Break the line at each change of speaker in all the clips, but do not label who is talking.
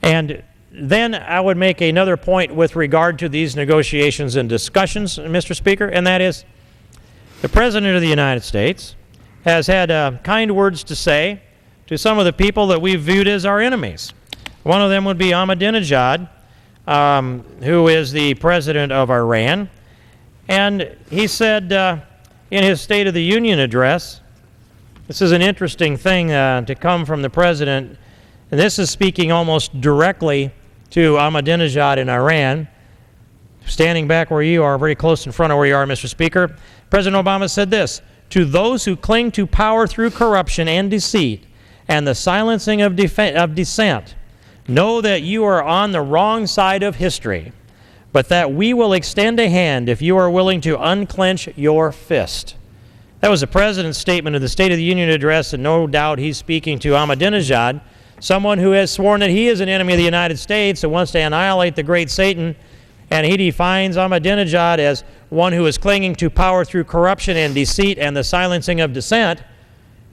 And then I would make another point with regard to these negotiations and discussions, Mr. Speaker, and that is the President of the United States has had kind words to say to some of the people that we've viewed as our enemies. One of them would be Ahmadinejad, who is the president of Iran. And he said in his State of the Union address, this is an interesting thing to come from the president, and this is speaking almost directly to Ahmadinejad in Iran, standing back where you are, very close in front of where you are, Mr. Speaker. President Obama said this: "To those who cling to power through corruption and deceit and the silencing of dissent, know that you are on the wrong side of history, but that we will extend a hand if you are willing to unclench your fist." That was the President's statement of the State of the Union address, and no doubt he's speaking to Ahmadinejad, someone who has sworn that he is an enemy of the United States and wants to annihilate the great Satan, and he defines Ahmadinejad as one who is clinging to power through corruption and deceit and the silencing of dissent.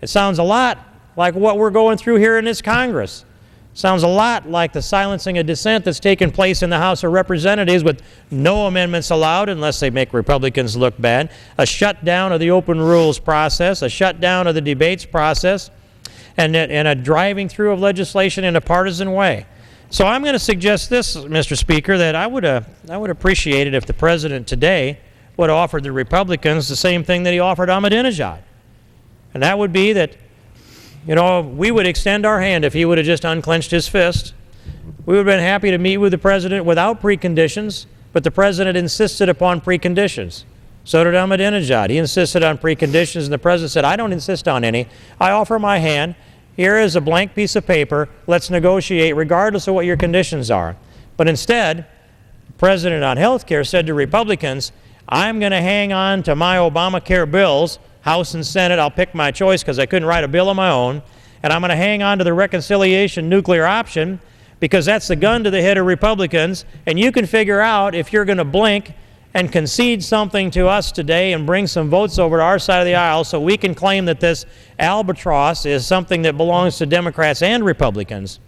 It sounds a lot like what we're going through here in this Congress. Sounds a lot like the silencing of dissent that's taken place in the House of Representatives with no amendments allowed unless they make Republicans look bad, a shutdown of the open rules process, a shutdown of the debates process, and a driving through of legislation in a partisan way. So I'm going to suggest this, Mr. Speaker, that I would appreciate it if the President today would have offered the Republicans the same thing that he offered Ahmadinejad. And that would be that, you know, we would extend our hand if he would have just unclenched his fist. We would have been happy to meet with the President without preconditions, but the President insisted upon preconditions. So did Ahmadinejad. He insisted on preconditions, and the President said, "I don't insist on any. I offer my hand. Here is a blank piece of paper. Let's negotiate regardless of what your conditions are." But instead, the President on health care said to Republicans, "I'm going to hang on to my Obamacare bills, House and Senate. I'll pick my choice because I couldn't write a bill on my own. And I'm going to hang on to the reconciliation nuclear option because that's the gun to the head of Republicans. And you can figure out if you're going to blink and concede something to us today and bring some votes over to our side of the aisle so we can claim that this albatross is something that belongs to Democrats and Republicans.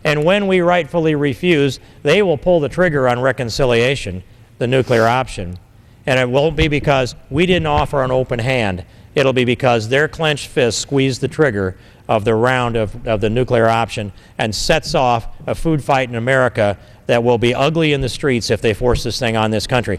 And when we rightfully refuse, they will pull the trigger on reconciliation, the nuclear option. And it won't be because we didn't offer an open hand. It'll be because their clenched fist squeezed the trigger of the round of the nuclear option and sets off a food fight in America that will be ugly in the streets if they force this thing on this country."